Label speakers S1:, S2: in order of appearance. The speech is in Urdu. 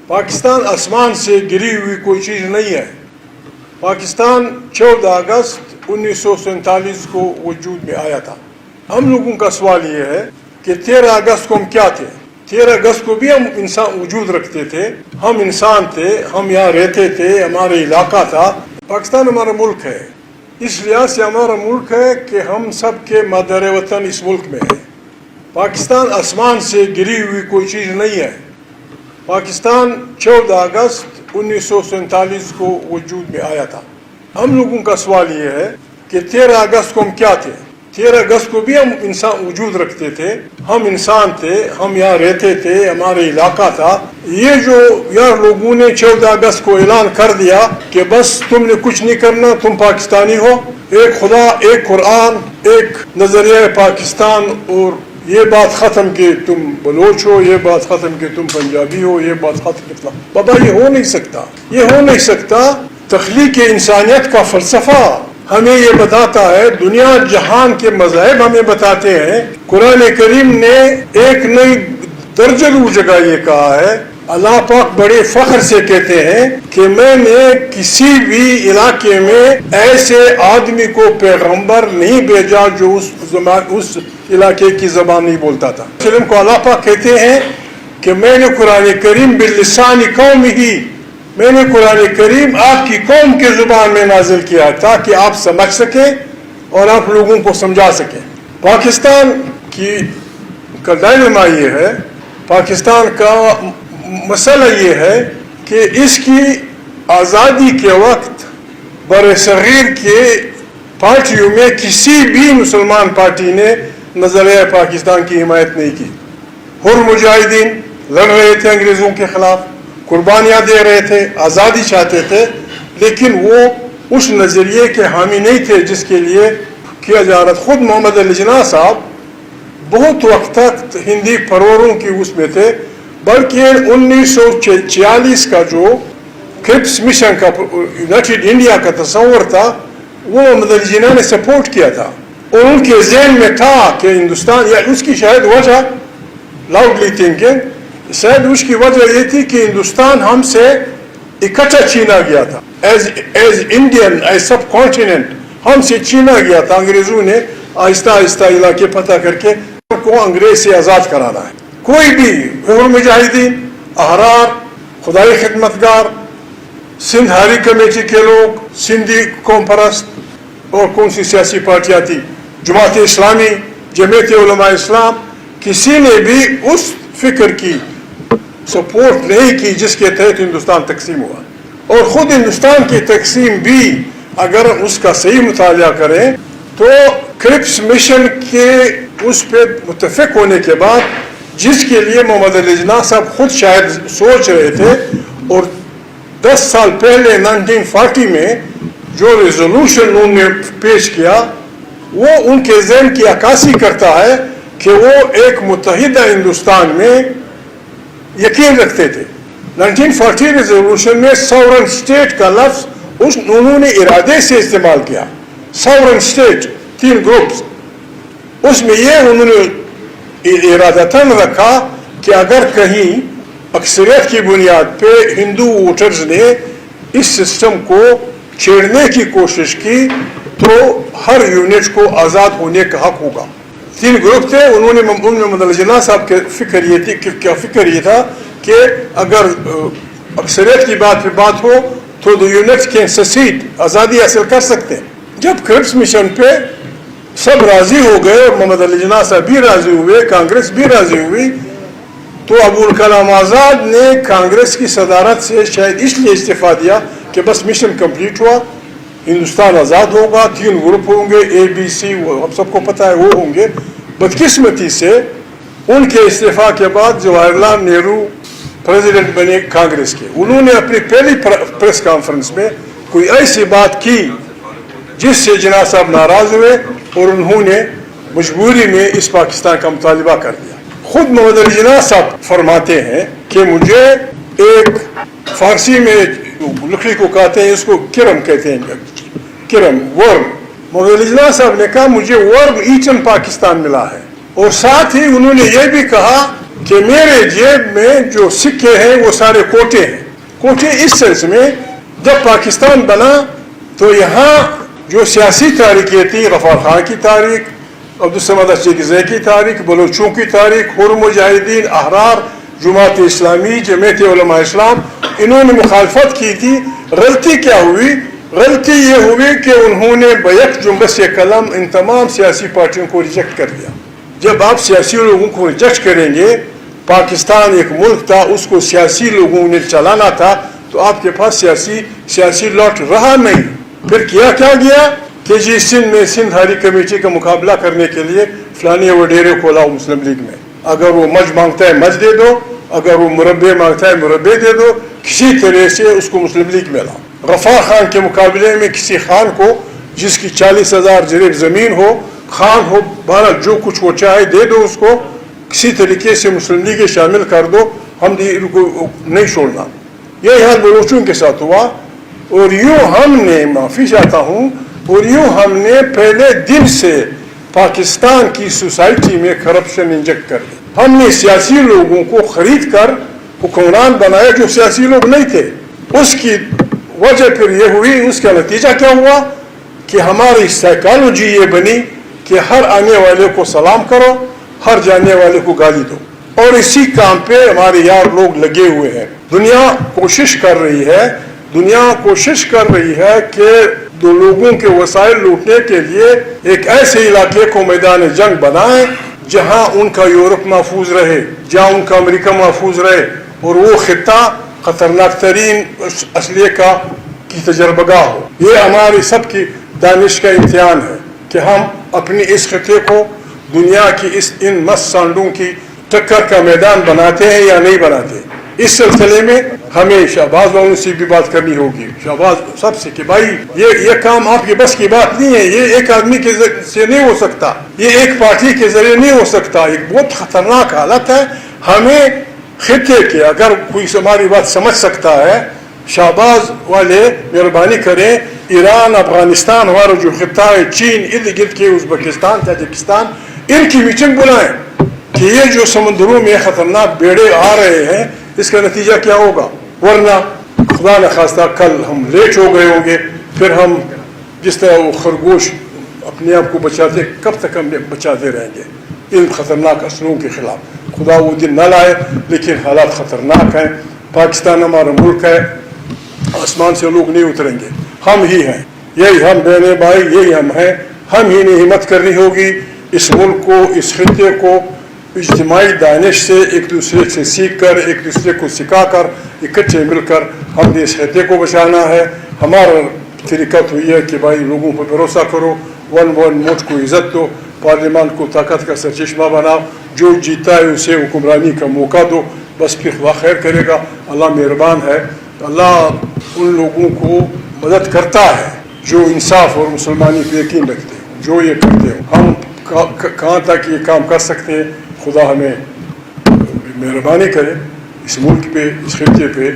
S1: پاکستان آسمان سے گری ہوئی کوئی چیز نہیں ہے. پاکستان 14 اگست 1947 کو وجود میں آیا تھا. ہم لوگوں کا سوال یہ ہے کہ 13 اگست کو ہم کیا تھے؟ 13 اگست کو بھی ہم انسان وجود رکھتے تھے, ہم انسان تھے, ہم یہاں رہتے تھے, ہمارا علاقہ تھا. پاکستان ہمارا ملک ہے, اس لحاظ سے ہمارا ملک ہے کہ ہم سب کے مادر وطن اس ملک میں ہے. پاکستان آسمان سے گری ہوئی کوئی چیز نہیں ہے. پاکستان 14 اگست 1947 کو وجود میں آیا تھا. ہم لوگوں کا سوال یہ ہے کہ 13 اگست کو ہم کیا تھے؟ 13 اگست کو بھی ہم انسان وجود رکھتے تھے, ہم انسان تھے, ہم یہاں رہتے تھے, ہمارا علاقہ تھا. یہ جو یار لوگوں نے 14 اگست کو اعلان کر دیا کہ بس تم نے کچھ نہیں کرنا, تم پاکستانی ہو, ایک خدا, ایک قرآن, ایک نظریہ پاکستان, اور یہ بات ختم کہ تم بلوچ ہو, یہ بات ختم کہ تم پنجابی ہو, یہ بات ختم کہ بابا یہ ہو نہیں سکتا, یہ ہو نہیں سکتا. تخلیق انسانیت کا فلسفہ ہمیں یہ بتاتا ہے, دنیا جہان کے مذاہب ہمیں بتاتے ہیں. قرآن کریم نے ایک نئی درجنوں جگہ یہ کہا ہے. اللہ پاک بڑے فخر سے کہتے ہیں کہ میں نے کسی بھی علاقے میں ایسے آدمی کو پیغمبر نہیں بھیجا جو اس علاقے کی زبان نہیں بولتا تھا. فلم کو اللہ پاک کہتے ہیں کہ میں نے قرآن کریم باللسان قوم ہی, میں نے قرآن کریم آپ کی قوم کے زبان میں نازل کیا تاکہ آپ سمجھ سکیں اور آپ لوگوں کو سمجھا سکیں. پاکستان کا ڈائلما یہ ہے, پاکستان کا مسئلہ یہ ہے کہ اس کی آزادی کے وقت بر صغیر کے پارٹیوں میں کسی بھی مسلمان پارٹی نے نظریہ پاکستان کی حمایت نہیں کی. حر مجاہدین لڑ رہے تھے انگریزوں کے خلاف, قربانیاں دے رہے تھے, آزادی چاہتے تھے, لیکن وہ اس نظریے کے حامی نہیں تھے جس کے لیے کیا جا رہا. خود محمد علی جناح صاحب بہت وقت تک ہندی پروروں کی اس میں تھے, بلکہ 1946 کا جو کرپس مشن کا یونائٹڈ انڈیا کا تصور تھا وہ محمد علی جناح نے سپورٹ کیا تھا, اور ان کے ذہن میں تھا کہ ہندوستان, یا اس کی شاید وجہ لاؤڈلی تھنکنگ, شاید اس کی وجہ یہ تھی کہ ہندوستان ہم سے اکٹھا چھینا گیا تھا. ایز انڈین, ایز سب کانٹیننٹ ہم سے چھینا گیا تھا. انگریزوں نے آہستہ آہستہ علاقے فتح کر کے کو انگریز سے آزاد کرانا ہے. کوئی بھی حر مجاہدین, احرار, خدائی خدمتگار, سندھ ہاری کمیٹی کے لوگ, سندھی قوم پرست, اور کون سی سیاسی پارٹیاں تھی, جماعت اسلامی, جمعیت علماء اسلام, کسی نے بھی اس فکر کی سپورٹ نہیں کی جس کے تحت ہندوستان تقسیم ہوا. اور خود ہندوستان کی تقسیم بھی اگر اس کا صحیح مطالعہ کریں تو کرپس مشن کے اس پہ متفق ہونے کے بعد, جس کے لیے محمد علی جناح صاحب خود شاید سوچ رہے تھے, اور 10 سال پہلے 1940 میں جو ریزولوشن انہوں نے پیش کیا وہ ان کے ذہن کی عکاسی کرتا ہے کہ وہ ایک متحدہ ہندوستان میں یقین رکھتے تھے. 1940 ریزولوشن میں ساورن اسٹیٹ کا لفظ انہوں نے ارادے سے استعمال کیا. ساورن اسٹیٹ 3 گروپس, اس میں یہ انہوں نے ارادتاً رکھا کہ اگر کہیں اکثریت کی بنیاد پہ ہندو ووٹرز نے اس سسٹم کو چھیڑنے کی کوشش کی تو ہر یونٹ کو آزاد ہونے کا حق ہوگا. 3 گروپ تھے. انہوں نے محمد علی جناح صاحب کے فکر یہ تھا کہ اگر اکثریت کی بات پہ بات ہو تو the units can secede, آزادی حاصل کر سکتے ہیں. جب کرپس مشن پہ سب راضی ہو گئے اور محمد علی جناح صاحب بھی راضی ہوئے, کانگریس بھی راضی ہوئی, تو ابوالکلام آزاد نے کانگریس کی صدارت سے شاید اس لیے استعفیٰ دیا کہ بس مشن کمپلیٹ ہوا, ہندوستان آزاد ہوگا, 3 گروپ ہوں گے, اے بی سی, اب سب کو پتہ ہے وہ ہوں گے. بدقسمتی سے ان کے استعفیٰ کے بعد جواہر لال نہرو پریزیڈنٹ بنے کانگریس کے. انہوں نے اپنی پہلی پریس کانفرنس میں کوئی ایسی بات کی جس سے جناح صاحب ناراض ہوئے اور انہوں نے مجبوری میں اس پاکستان کا مطالبہ کر دیا. خود محمد علی جناح صاحب فرماتے ہیں کہ مجھے ایک فارسی میں لکڑی کو کہتے ہیں, اس کو کرم کہتے ہیں, کرم, ورم. محمد علی جناح صاحب نے کہا مجھے ورم ایچن پاکستان ملا ہے, اور ساتھ ہی انہوں نے یہ بھی کہا کہ میرے جیب میں جو سکے ہیں وہ سارے کوٹے ہیں. کوٹے اس سینس میں جب پاکستان بنا تو یہاں جو سیاسی تاریخیں تھیں، غفار خان کی تاریخ، عبدالصمد اچکزئی کی تاریخ، بلوچوں کی تاریخ، حر مجاہدین، احرار، جماعت اسلامی، جمعیت علماء اسلام، انہوں نے مخالفت کی تھی. غلطی کیا ہوئی؟ غلطی یہ ہوئی کہ انہوں نے بیک جنبش قلم ان تمام سیاسی پارٹیوں کو ریجیکٹ کر دیا. جب آپ سیاسی لوگوں کو ریجیکٹ کریں گے، پاکستان ایک ملک تھا، اس کو سیاسی لوگوں نے چلانا تھا، تو آپ کے پاس سیاسی لاٹ رہا نہیں. پھر کیا گیا کہ جی سندھ میں سندھ ہاری کمیٹی کا مقابلہ کرنے کے لیے فلانی وڈیرے کو لاؤ مسلم لیگ میں. اگر وہ مج مانگتا ہے مج دے دو، اگر وہ مربع مانگتا ہے مربع دے دو، کسی طرح سے اس کو مسلم لیگ میں لاؤ. غفار خان کے مقابلے میں کسی خان کو جس کی 40,000 جریب زمین ہو، خان ہو، بہرحال جو کچھ وہ چاہے دے دو اس کو، کسی طریقے سے مسلم لیگ شامل کر دو، ہم ان کو نہیں چھوڑنا. یہ حال بلوچوں کے ساتھ ہوا. اور یوں ہم نے، معافی چاہتا ہوں، اور یوں ہم نے پہلے دن سے پاکستان کی سوسائٹی میں کرپشن انجیکٹ کر دی. ہم نے سیاسی لوگوں کو خرید کر حکمران بنایا جو سیاسی لوگ نہیں تھے. اس کی وجہ پھر یہ ہوئی، اس کا نتیجہ کیا ہوا کہ ہماری سائیکالوجی یہ بنی کہ ہر آنے والے کو سلام کرو، ہر جانے والے کو گالی دو. اور اسی کام پہ ہمارے یار لوگ لگے ہوئے ہیں. دنیا کوشش کر رہی ہے کہ دو لوگوں کے وسائل لوٹنے کے لیے ایک ایسے علاقے کو میدان جنگ بنائیں جہاں ان کا یورپ محفوظ رہے، جہاں ان کا امریکہ محفوظ رہے، اور وہ خطہ خطرناک ترین اسلحے کی تجربہ گاہ ہو. یہ ہماری سب کی دانش کا امتحان ہے کہ ہم اپنی اس خطے کو دنیا کی ان مست سانڈوں کی ٹکر کا میدان بناتے ہیں یا نہیں بناتے. اس سلسلے میں ہمیں شہباز والوں سے بھی بات کرنی ہوگی، شہباز سب سے، کہ بھائی یہ کام آپ کے بس کی بات نہیں ہے، یہ ایک آدمی کے سے نہیں ہو سکتا، یہ ایک پارٹی کے ذریعے نہیں ہو سکتا. ایک بہت خطرناک حالت ہے. ہمیں خطے کے، اگر کوئی ہماری بات سمجھ سکتا ہے، شہباز والے مہربانی کریں، ایران، افغانستان، ہمارا جو خطہ ہے، چین، ارد گرد کے ازبکستان، تاجکستان، ان کی میٹنگ بلائیں کہ یہ جو سمندروں میں خطرناک بیڑے آ رہے ہیں اس کا نتیجہ کیا ہوگا. ورنہ خدا نخواستہ کل ہم لیٹ ہو گئے ہوں گے، پھر ہم جس طرح وہ خرگوش اپنے آپ کو بچاتے، کب تک ہم بچاتے رہیں گے ان خطرناک اثروں کے خلاف. خدا وہ دن نہ لائے، لیکن حالات خطرناک ہیں. پاکستان ہمارا ملک ہے، آسمان سے لوگ نہیں اتریں گے، ہم ہی ہیں. یہی ہم بہنیں بھائی، یہی ہم ہیں. ہم ہی نے ہمت کرنی ہوگی اس ملک کو، اس خطے کو اجتماعی دانش سے ایک دوسرے سے سیکھ کر، ایک دوسرے کو سکھا کر، اکٹھے مل کر ہم نے اس خطے کو بچانا ہے. ہمارا طریقہ تو یہ ہے کہ بھائی لوگوں پر بھروسہ کرو، ون ملک کو عزت دو، پارلیمان کو طاقت کا سرچشمہ بناؤ، جو جیتا ہے اسے حکمرانی کا موقع دو، بس پھر خدا خیر کرے گا. اللہ مہربان ہے. اللہ ان لوگوں کو مدد کرتا ہے جو انصاف اور مسلمانی پہ یقین رکھتے ہیں، جو یہ کرتے ہیں. ہم کہاں تک یہ کام کر سکتے ہیں، خدا ہمیں مہربانی کرے اس ملک پہ، اس خطے پہ.